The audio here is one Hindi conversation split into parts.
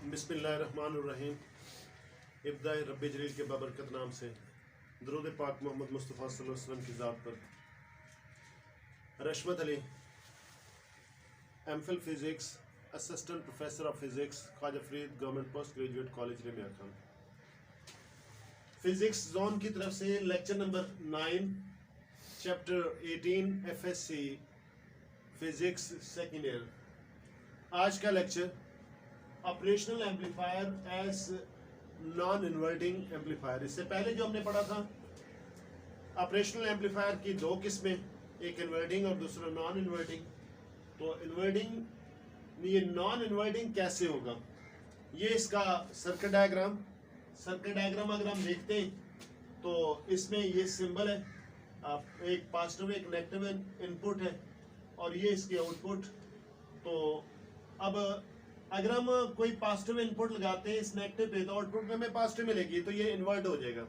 बिस्मिल्लाहिर्रहमानिर्रहीम। इब्दाए रब्बे जलील के बाबरकत नाम से दरूद पाक मोहम्मद मुस्तफ़ा सल्लल्लाहु अलैहि वसल्लम की ज़ात पर। Rashmat Ali, MPhil physics, assistant professor of physics, Khwaja Farid government post graduate college लिमिया खान। फ़िज़िक्स जोन की तरफ से lecture number 9 chapter 18 FSC physics second year. आज का lecture operational amplifier as non inverting amplifier. इससे पहले जो हमने पढ़ा था ऑपरेशनल एम्पलीफायर की दो किस्में, एक इन्वर्टिंग और दूसरा नॉन इन्वर्टिंग। तो इन्वर्टिंग, ये नॉन इन्वर्टिंग कैसे होगा, ये इसका सर्किट डायग्राम अगर हम देखते हैं तो इसमें ये सिंबल है, एक पॉजिटिव एक नेगेटिव इनपुट है और ये इसके आउटपुट। तो अब अगर हम कोई पॉजिटिव इनपुट लगाते हैं इस नेगेटिव पे तो आउटपुट में हमें पॉजिटिव मिलेगी, तो ये इन्वर्ट हो जाएगा।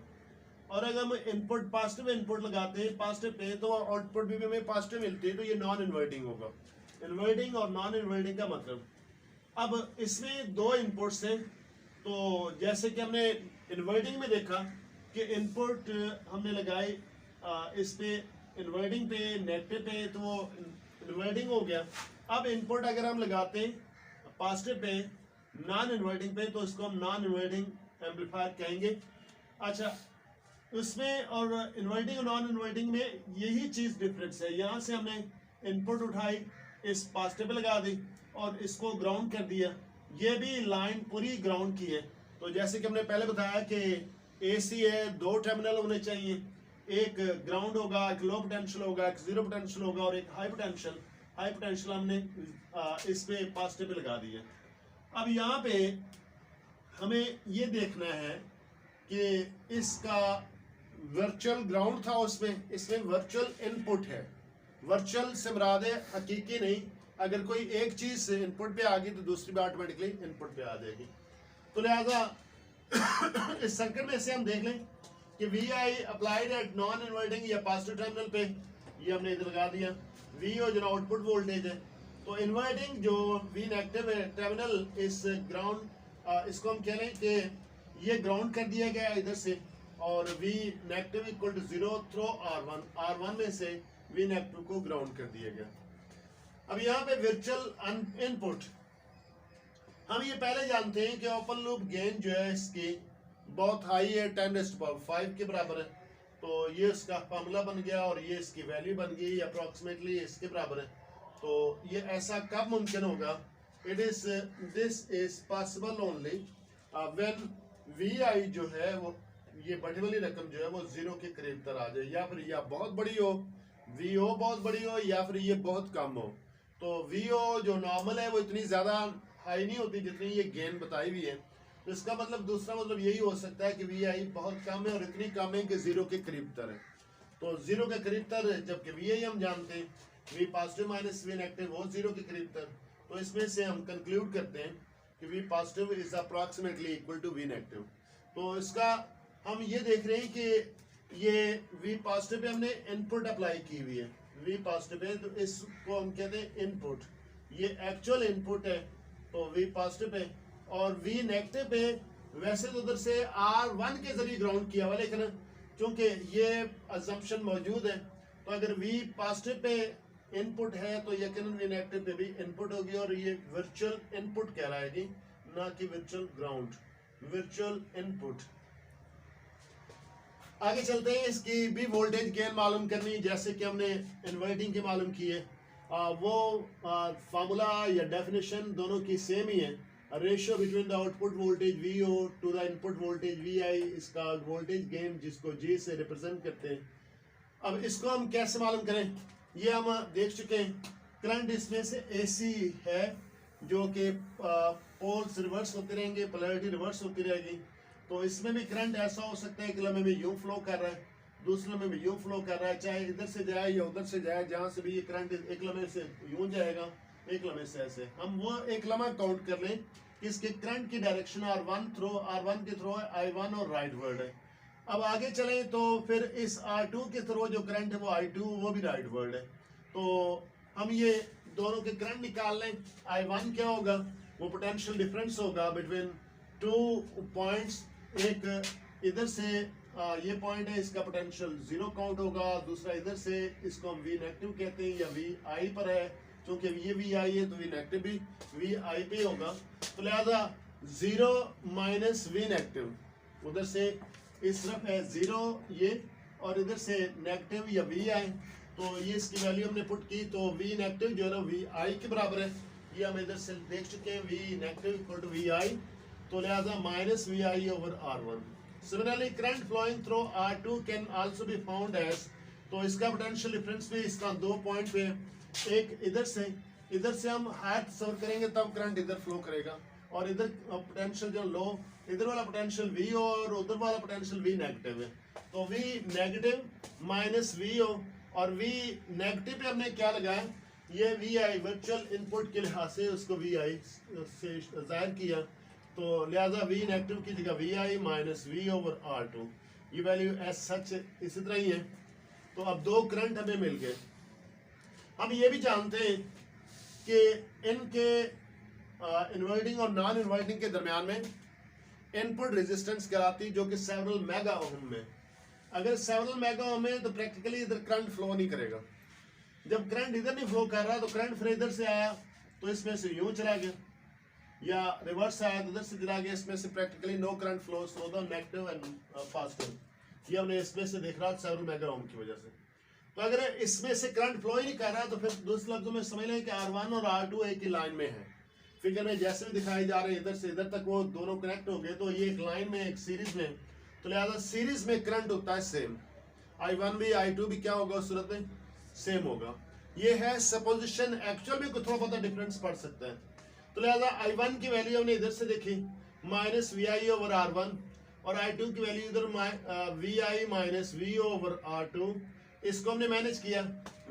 और अगर हम इनपुट पॉजिटिव इनपुट लगाते हैं पॉजिटिव पे तो आउटपुट भी हमें पॉजिटिव मिलती है, तो ये नॉन इन्वर्टिंग होगा। इन्वर्टिंग और नॉन इन्वर्टिंग का मतलब, अब इसमें दो इनपुट्स हैं। तो जैसे कि हमने इन्वर्टिंग में देखा कि इनपुट हमने लगाए इस पे इन्वर्टिंग पे नेगेटिव पे, तो वो इन्वर्टिंग हो गया। अब इनपुट अगर हम लगाते हैं पॉजिटिव पे नॉन इन्वर्टिंग पे तो इसको हम नॉन इन्वर्टिंग एम्पलीफायर कहेंगे। अच्छा, उसमें और इन्वर्टिंग और नॉन इन्वर्टिंग में यही चीज़ डिफरेंस है। यहाँ से हमने इनपुट उठाई, इस पॉजिटिव पे लगा दी और इसको ग्राउंड कर दिया। ये भी लाइन पूरी ग्राउंड की है। तो जैसे कि हमने पहले बताया कि AC है, दो टर्मिनल होने चाहिए, एक ग्राउंड होगा, एक लो पोटेंशियल होगा, एक जीरो पोटेंशियल होगा और एक हाई पोटेंशियल हमने इस पे पॉजिटिव पे लगा दिया। अब यहाँ पे हमें ये देखना है कि इसका वर्चुअल ग्राउंड था, उसमें इसमें वर्चुअल इनपुट है। वर्चुअल से मुराद है हकीकी नहीं। अगर कोई एक चीज इनपुट पे आ गई तो दूसरी भी ऑटोमेटिकली इनपुट पे आ जाएगी। तो लिहाजा इस सर्किट में से हम देख लें कि VI applied at non inverting या पॉजिटिव टर्मिनल पे, ये हमने इधर लगा दिया। VO जो आउटपुट वोल्टेज है, तो इन्वर्टिंग जो V नेगेटिव है टर्मिनल इस ग्राउंड, इसको हम कह लें कि ये ग्राउंड कर दिया गया इधर से, और V negative equal to 0 through R1 में से V नेगेटिव को ग्राउंड कर दिया गया। अब यहाँ पे वर्चुअल इनपुट, हम ये पहले जानते हैं कि ओपन लूप गेन जो है इसकी बहुत हाई है, 10⁵ के बराबर है। तो ये इसका फार्मूला बन गया और ये इसकी वैल्यू बन गई अप्रोक्सीमेटली इसके बराबर है। तो ये ऐसा कब मुमकिन होगा, this is possible only when VI जो है वो, ये बड़ी वाली रकम जो है वो 0 के करीब तर आ जाए, या फिर या बहुत बड़ी हो, VO बहुत बड़ी हो, या फिर ये बहुत कम हो। तो VO जो नॉर्मल है वो इतनी ज़्यादा हाई नहीं होती जितनी ये गेन बताई हुई है। तो इसका मतलब दूसरा मतलब यही हो सकता है कि VI बहुत कम है और इतनी कम है कि 0 के करीब तर है। तो 0 के करीब तर, जबकि VI हम जानते हैं V positive minus V negative वो 0 के करीब तर। तो इसमें से हम कंक्लूड करते हैं कि V positive is approximately equal to V negative. तो इसका हम ये देख रहे हैं कि ये V पॉजिटिव पे हमने इनपुट अप्लाई की हुई है, V पॉजिटिव है, तो इसको हम कहते हैं इनपुट। ये एक्चुअल इनपुट है तो V पॉजिटिव है, और V नेगेटिव पे वैसे तो उधर से R1 के जरिए ग्राउंड किया हुआ, लेकिन चूंकि ये अजम्पशन मौजूद है तो अगर V पॉजिटिव पे इनपुट है तो यकीनन V नेगेटिव पे भी इनपुट होगी, और ये वर्चुअल इनपुट कह रहा है जी, ना कि वर्चुअल ग्राउंड, वर्चुअल इनपुट। आगे चलते हैं, इसकी भी वोल्टेज गेन मालूम करनी जैसे कि हमने इन्वर्टिंग की मालूम की है। वो फार्मूला या डेफिनेशन दोनों की सेम ही है। Ratio between the output voltage VO to the input voltage VI, इसका वोल्टेज गेन जिसको G से रिप्रेजेंट करते हैं। अब इसको हम कैसे मालूम करें, ये हम देख चुके हैं। करंट इसमें से AC है जो कि पोल्स रिवर्स होते रहेंगे, पोलैरिटी रिवर्स होती रहेगी। तो इसमें भी करंट ऐसा हो सकता है कि लम्हे में यूं फ्लो कर रहा है, दूसरे लम्हे में यूं फ्लो कर रहा है, चाहे इधर से जाए या उधर से जाए, जहाँ से भी ये करंट एक लम्हे से यूं जाएगा, एक लम्हे से ऐसे। हम वो एक लम्हा काउंट कर लें कि इसके करंट की डायरेक्शन R1 के थ्रो है, I1 और राइट वर्ड है। अब आगे चलें तो फिर इस R2 के थ्रो जो करंट है वो I2, वो भी राइट वर्ड है। तो हम ये दोनों के करंट निकाल लें। I1 क्या होगा, वो पोटेंशियल डिफरेंस होगा बिटवीन टू पॉइंट्स। एक इधर से ये पॉइंट है, इसका पोटेंशियल 0 काउंट होगा, दूसरा इधर से इसको हम वी नेगेटिव कहते हैं या वी आई पर है, क्योंकि ये वी आई है तो वी नेगेटिव भी वी आई पे होगा। तो लिहाजा 0 माइनस वी नेगेटिव, उधर से इस तरफ है 0 ये, और इधर से नेगेटिव या वी आई, तो ये इसकी वैल्यू हमने पुट की, तो वी नेगेटिव जो है ना वी आई के बराबर है, ये हम इधर से देख चुके हैं, V negative equal to V I, तो लिहाजा minus V I over R one. Similarly current flowing through R two can also be found as, तो इसका पोटेंशियल डिफरेंस भी इसका 2 पॉइंट पे, एक इधर से हम हाथ सर्व करेंगे तब करंट इधर फ्लो करेगा, और इधर पोटेंशियल जो लो, इधर वाला पोटेंशियल वी और उधर वाला पोटेंशियल वी नेगेटिव है, तो V negative minus V O, और वी नेगेटिव पे हमने क्या लगाया, ये वी आई वर्चुअल इनपुट के लिहाज से उसको वी आई से जाहिर किया, तो लिहाजा वी नेगेटिव की जगह V I minus V over R two, ये वैल्यू एज सच इसी तरह ही है। तो अब 2 करंट हमें मिल गए। हम ये भी जानते हैं कि इनके इन्वर्टिंग और नॉन इन्वर्टिंग के दरमियान में इनपुट रेजिस्टेंस कहलाती, जो कि सेवरल मेगा ओम में, अगर सेवरल मेगा ओम है तो प्रैक्टिकली इधर करंट फ्लो नहीं करेगा। जब करंट इधर नहीं फ्लो कर रहा तो करंट फिर इधर से आया तो इसमें से यूं चला गया, या रिवर्स आया तो इधर से चला गया, इसमें से practically no current flows through the negative and positive, ये हमने इसमें से देख रहा सेवरल मेगा ओम की वजह से। तो अगर इसमें से करंट फ्लो ही नहीं कर रहा तो फिर दूसरे लफ्जों में समझ लें कि R1 और R2 एक ही लाइन में है। फिगर में जैसे भी दिखाई जा रहे हैं इधर से इधर तक वो दोनों कनेक्ट हो गए, तो ये एक लाइन में एक सीरीज में, तो लिहाजा सीरीज में करंट होता है सेम, I1 भी I2 भी क्या होगा उस सूरत में सेम होगा। ये है सपोजिशन, एक्चुअल में कुछ थोड़ा बहुत डिफरेंस पड़ सकता है। तो लिहाजा I1 की वैल्यू हमने इधर से देखी minus V I over R1, और I2 की वैल्यू इधर V I minus V over R2, इसको हमने मैनेज किया।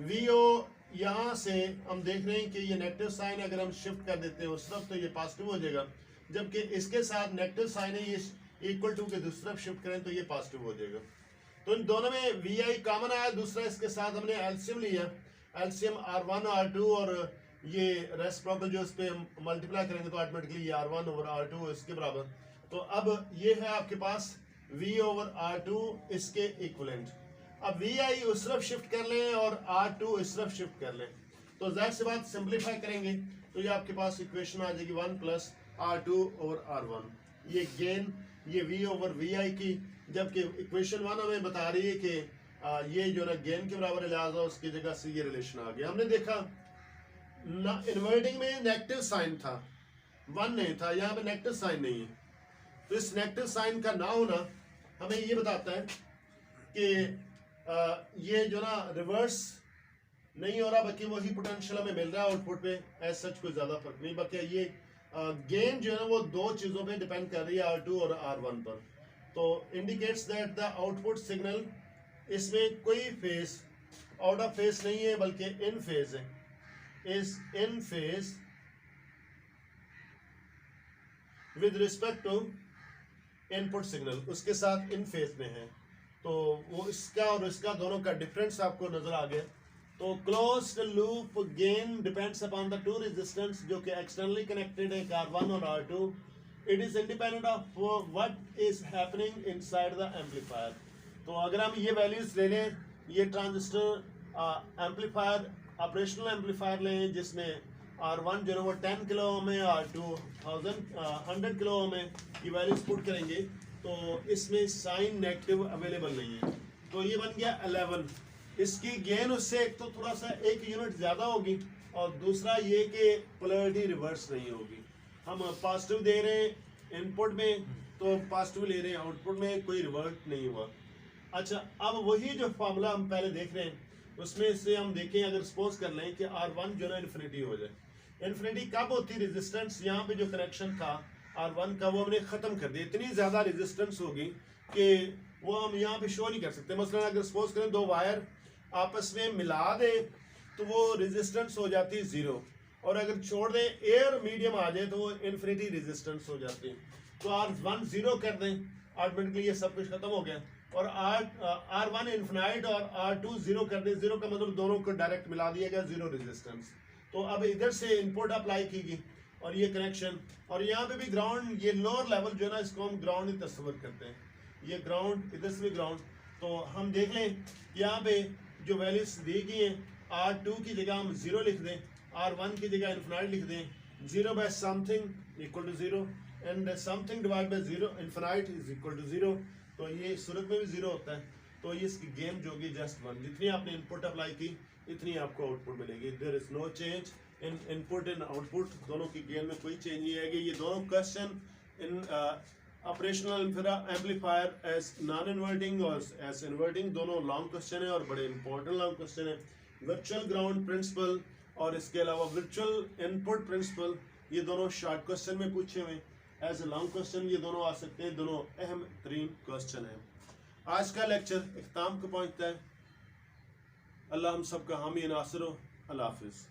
वी ओ यहाँ से हम देख रहे हैं कि ये नेगेटिव साइन अगर हम शिफ्ट कर देते हैं उस तरफ तो ये पॉजिटिव हो जाएगा, जबकि इसके साथ नेगेटिव साइन है ये इक्वल टू के दूसरी तरफ शिफ्ट करें तो ये पॉजिटिव हो जाएगा। तो इन दोनों में वी आई कॉमन आया, दूसरा इसके साथ हमने एलसीएम लिया, एलसीएम R1 R2, और ये रेसिप्रोकल जो इस पे मल्टीप्लाई करेंगे तो ऑटोमेटिकली ये R1 ओवर R2 इसके बराबर। तो अब ये है आपके पास V ओवर R2 इसके इक्विवेलेंट। अब वी आई उस तरफ शिफ्ट कर लें और R2 इस तरफ शिफ्ट कर लें, तो जाहिर सी बात सिंपलीफाई करेंगे तो ये आपके पास इक्वेशन आ जाएगी 1 प्लस R2 ओवर R1, ये गेन ये V ओवर वी आई की, जबकि इक्वेशन 1 हमें बता रही है कि ये जो ना गेन के बराबर है, लिहाजा उसकी जगह से ये रिलेशन आ गया। हमने देखा ना इन्वर्टिंग में नेगेटिव साइन था, 1 नहीं था, यहाँ पे नेगेटिव साइन नहीं है, तो इस नेगेटिव साइन का ना होना हमें ये बताता है कि ये जो ना रिवर्स नहीं हो रहा, बल्कि वही पोटेंशियल हमें मिल रहा है आउटपुट पे, एज सच कोई ज़्यादा फर्क नहीं। बाकी ये गेन जो है ना वो 2 चीज़ों पे डिपेंड कर रही है, R2 और R1 पर, तो indicates that the output signal, इसमें कोई फेस आउट ऑफ फेस नहीं है बल्कि इन फेज है, is in phase with respect to input signal, उसके साथ इन फेज में है, तो वो इसका और इसका दोनों का डिफरेंस आपको नजर आ गया। तो closed loop gain depends upon the 2 resistance जो कि एक्सटर्नली कनेक्टेड है, R1 और R2, it is independent of what is happening inside the amplifier. तो अगर हम ये वैल्यूज ले लें, ये ट्रांजिस्टर एम्पलीफायर ऑपरेशनल एम्पलीफायर लें जिसमें R1 जो है वो 10 किलो ओम है, R2 100 किलो ओम है, ये वैल्यूज पुट करेंगे तो इसमें साइन नेगेटिव अवेलेबल नहीं है, तो ये बन गया 11। इसकी गेन उससे एक तो थोड़ा सा 1 यूनिट ज़्यादा होगी, और दूसरा ये कि पोलैरिटी रिवर्स नहीं होगी। हम पॉजिटिव दे रहे हैं इनपुट में तो पॉजिटिव ले रहे हैं आउटपुट में, कोई रिवर्ट नहीं हुआ। अच्छा, अब वही जो फार्मूला हम पहले देख रहे हैं उसमें से हम देखें, अगर सपोज कर लें कि R1 जो है इन्फिनिटी हो जाए, इन्फिनिटी कब होती, रेजिस्टेंस यहाँ पे जो कनेक्शन था R1 का वो हमने ख़त्म कर दिया, इतनी ज़्यादा रेजिस्टेंस होगी कि वो हम यहाँ पे शो नहीं कर सकते। मसलन अगर सपोज करें 2 वायर आपस में मिला दे तो वो रेजिस्टेंस हो जाती है 0, और अगर छोड़ दें एयर मीडियम आ जाए तो वो इन्फिनिटी रेजिस्टेंस हो जाती है। तो R1 0 कर दें, ऑटोमेटिकली ये सब कुछ खत्म हो गया, और R1 इन्फिनाइट और R2 0 कर दें, 0 का मतलब दोनों को डायरेक्ट मिला दिया गया, 0 रेजिस्टेंस। तो अब इधर से इनपुट अप्लाई की गई, और ये कनेक्शन, और यहाँ पे भी ग्राउंड, ये लोअर लेवल जो है ना इसको हम ग्राउंड ही तस्वर करते हैं, ये ग्राउंड, इधर से भी ग्राउंड। तो हम देख लें यहाँ पे जो वैल्यूज दी गई हैं, R2 की जगह हम 0 लिख दें, R1 की जगह इन्फिनाइट लिख दें, 0 by something equal to 0 and something divide by 0 infinite is equal to 0। तो ये इस सूरत में भी 0 होता है। तो ये इसकी गेम जो होगी जस्ट 1, जितनी आपने इनपुट अप्लाई की इतनी आपको आउटपुट मिलेगी। There is no change in input and output, दोनों की गेम में कोई चेंज नहीं आएगी। ये दोनों question in operational amplifier as non inverting और एज इन्वर्टिंग, दोनों लॉन्ग क्वेश्चन है और बड़े इंपॉर्टेंट लॉन्ग क्वेश्चन है। वर्चुअल ग्राउंड प्रिंसिपल और इसके अलावा वर्चुअल इनपुट प्रिंसिपल, ये दोनों शॉर्ट क्वेश्चन में पूछे हुए, एज ए लॉन्ग क्वेश्चन ये दोनों आ सकते हैं, दोनों अहम तरीन क्वेश्चन है। आज का लेक्चर इख्ताम को पहुंचता है। अल्लाह हम सबका हामी नासिर हो। अल्लाह हाफिज़।